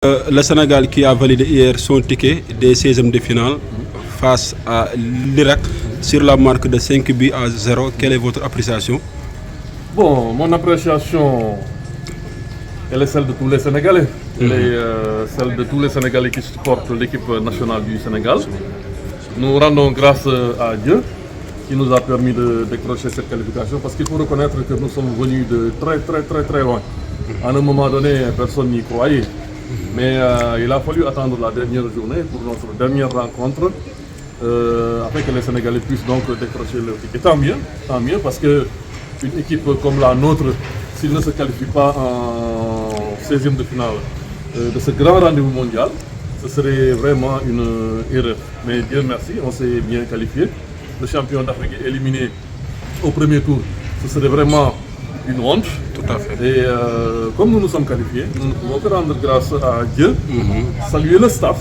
Le Sénégal qui a validé hier son ticket des 16e de finale face à l'Irak sur la marque de 5 buts à 0. Quelle est votre appréciation? Bon, mon appréciation, elle est celle de tous les Sénégalais. Elle est celle de tous les Sénégalais qui supportent l'équipe nationale du Sénégal. Nous rendons grâce à Dieu qui nous a permis de décrocher cette qualification parce qu'il faut reconnaître que nous sommes venus de très loin. À un moment donné, personne n'y croyait. Mais il a fallu attendre la dernière journée pour notre dernière rencontre afin que les Sénégalais puissent donc décrocher leur ticket. Tant mieux parce qu'une équipe comme la nôtre, s'il ne se qualifie pas en 16e de finale de ce grand rendez-vous mondial, ce serait vraiment une erreur. Mais Dieu merci, on s'est bien qualifié. Le champion d'Afrique est éliminé au premier tour. Ce serait vraiment une honte. Tout à fait. Et comme nous nous sommes qualifiés, nous ne pouvons que rendre grâce à Dieu, saluer le staff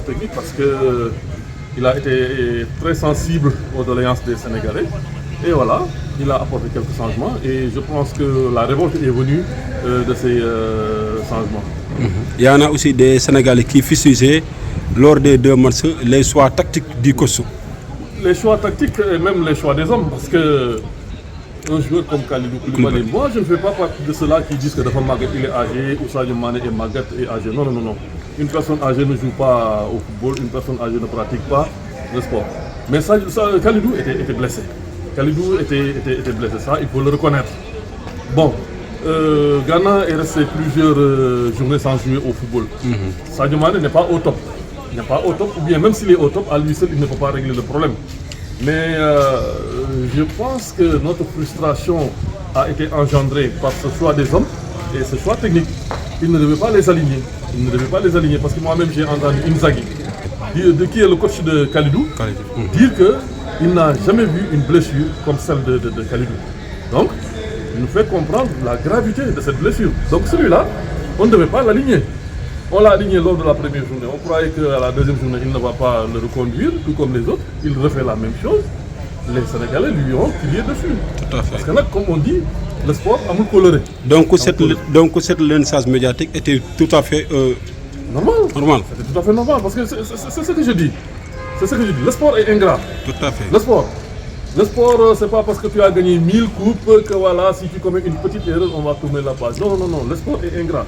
technique parce qu'il a été très sensible aux doléances des Sénégalais. Et voilà, il a apporté quelques changements et je pense que la révolte est venue de ces changements. Il y en a aussi des Sénégalais qui fustigeaient lors des deux matchs les choix tactiques du Kossou. Les choix tactiques et même les choix des hommes parce que un joueur comme Kalidou Koulibaly, moi je ne fais pas partie de ceux-là qui disent que Dafa Maguette il est âgé ou Sadio Mané est Maguette est âgé. Non. Une personne âgée ne joue pas au football, une personne âgée ne pratique pas le sport. Mais Kalidou était blessé. Kalidou était blessé, ça il faut le reconnaître. Bon, Ghana est resté plusieurs journées sans jouer au football. Sadio Mané n'est pas au top. Il n'est pas au top, ou bien même s'il est au top, à lui seul il ne peut pas régler le problème. Mais je pense que notre frustration a été engendrée par ce choix des hommes et ce choix technique. Il ne devait pas les aligner. Parce que moi-même j'ai entendu Inzaghi, qui est le coach de Kalidou, dire qu'il n'a jamais vu une blessure comme celle de Kalidou. Donc, il nous fait comprendre la gravité de cette blessure. Donc celui-là, on ne devait pas l'aligner. On l'a aligné lors de la première journée. On croyait qu'à la deuxième journée, il ne va pas le reconduire, tout comme les autres. Il refait la même chose. Les Sénégalais lui ont tiré dessus. Tout à fait. Parce que là, comme on dit, le sport a coloré. Donc cette lynchage médiatique était tout à fait normal. C'était tout à fait normal parce que c'est ce que je dis. Le sport est ingrat. Tout à fait. Le sport, c'est pas parce que tu as gagné 1000 coupes que voilà, si tu commets une petite erreur, on va tourner la page. Non. Le sport est ingrat.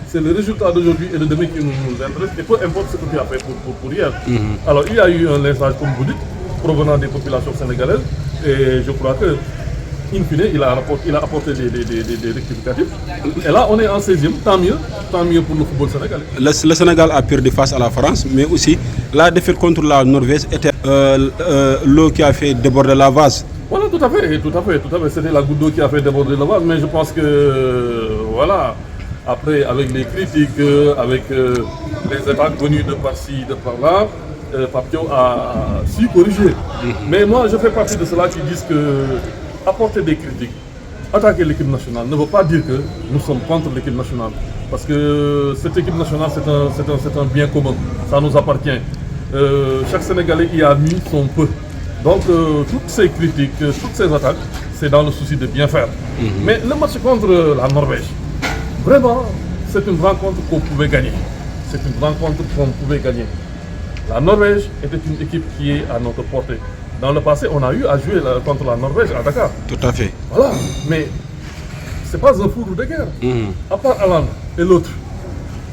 C'est le résultat d'aujourd'hui et de demain qui nous intéresse, et peu importe ce que tu as fait pour hier. Alors, il y a eu un lynchage, comme vous dites, provenant des populations sénégalaises, et je crois que, in fine, il a apporté des rectificatifs. Et là, on est en 16e, tant mieux pour le football sénégalais. Le Sénégal a perdu face à la France, mais aussi la défaite contre la Norvège était l'eau qui a fait déborder la vase. Voilà, tout à fait. C'était la goutte d'eau qui a fait déborder la vase, mais je pense que, voilà. Après, avec les critiques, avec les attaques venues de par-ci, de par-là, Papio a su corriger. Mais moi, je fais partie de ceux-là qui disent que apporter des critiques, attaquer l'équipe nationale ne veut pas dire que nous sommes contre l'équipe nationale. Parce que cette équipe nationale, c'est un bien commun. Ça nous appartient. Chaque Sénégalais y a mis son peu. Donc, toutes ces critiques, toutes ces attaques, c'est dans le souci de bien faire. Mais le match contre la Norvège, vraiment, c'est une rencontre qu'on pouvait gagner. La Norvège était une équipe qui est à notre portée. Dans le passé, on a eu à jouer contre la Norvège à Dakar. Tout à fait. Voilà, mais ce n'est pas un foudre de guerre. À part Haaland et l'autre,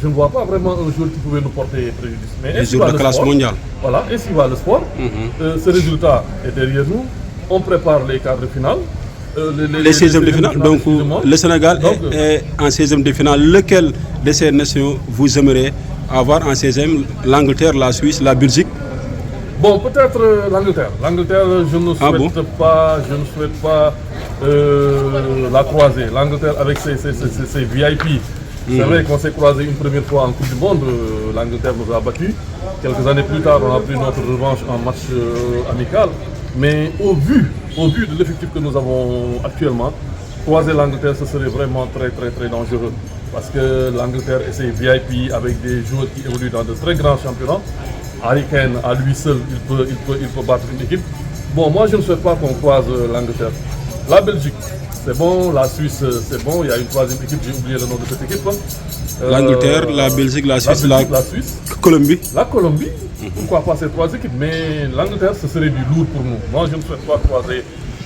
je ne vois pas vraiment un joueur qui pouvait nous porter préjudice. Mais les joueurs de classe mondiale. Voilà, ainsi va le sport. Ce résultat est derrière nous. On prépare les quarts de finale. Les 16e de finale. Donc le Sénégal est en 16e de finale. Lequel de ces nations vous aimeriez avoir en 16e? L'Angleterre, la Suisse, la Belgique? Bon, peut-être l'Angleterre. L'Angleterre, je ne souhaite pas la croiser. L'Angleterre avec ses VIP. C'est vrai qu'on s'est croisé une première fois en Coupe du Monde. L'Angleterre nous a battus. Quelques années plus tard, on a pris notre revanche en match amical. Mais au vu de l'effectif que nous avons actuellement, croiser l'Angleterre, ce serait vraiment très dangereux. Parce que l'Angleterre et ses VIP avec des joueurs qui évoluent dans de très grands championnats. Harry Kane, à lui seul, il peut battre une équipe. Bon, moi je ne souhaite pas qu'on croise l'Angleterre. La Belgique, c'est bon, la Suisse, c'est bon. Il y a une troisième équipe, j'ai oublié le nom de cette équipe. L'Angleterre, la Belgique, la Suisse, la Suisse, Colombie. La Colombie, pourquoi pas ces trois équipes, mais l'Angleterre, ce serait du lourd pour nous. Moi, je ne souhaite pas croiser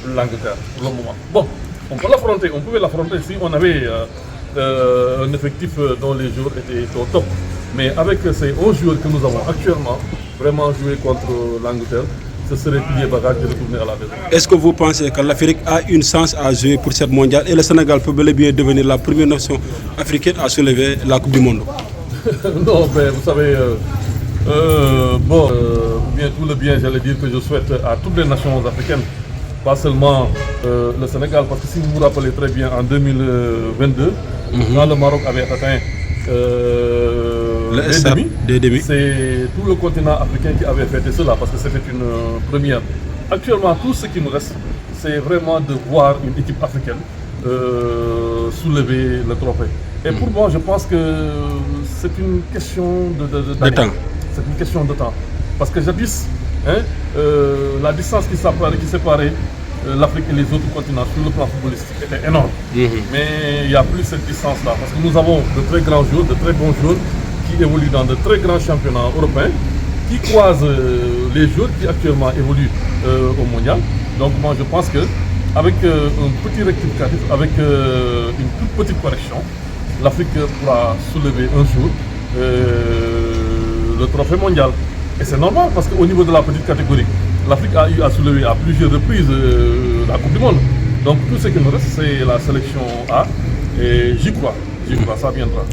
l'Angleterre pour le moment. Bon, on peut l'affronter, on pouvait l'affronter si on avait un effectif dont les joueurs étaient au top. Mais avec ces 11 joueurs que nous avons actuellement, vraiment jouer contre l'Angleterre, ce serait plié bagage de retourner à la maison. Est-ce que vous pensez que l'Afrique a une chance à jouer pour cette mondiale et le Sénégal peut bel et bien devenir la première nation africaine à soulever la Coupe du Monde? Non, mais vous savez, bien tout le bien, j'allais dire que je souhaite à toutes les nations africaines, pas seulement le Sénégal, parce que si vous vous rappelez très bien, en 2022, quand le Maroc avait atteint des demi, c'est tout le continent africain qui avait fêté cela, parce que c'était une première. Actuellement, tout ce qui nous reste, c'est vraiment de voir une équipe africaine soulever le trophée. Et pour moi, je pense que c'est une question de temps. C'est une question de temps. Parce que jadis, la distance qui séparait l'Afrique et les autres continents sur le plan footballistique était énorme. Mais il n'y a plus cette distance-là. Parce que nous avons de très grands joueurs, de très bons joueurs qui évoluent dans de très grands championnats européens, qui croisent les joueurs qui actuellement évoluent au mondial. Donc moi je pense qu'avec un petit rectificatif, avec une toute petite correction, l'Afrique pourra soulever un jour le trophée mondial. Et c'est normal parce qu'au niveau de la petite catégorie, l'Afrique a eu à soulever à plusieurs reprises la Coupe du Monde. Donc tout ce qui nous reste, c'est la sélection A. Et j'y crois, ça viendra.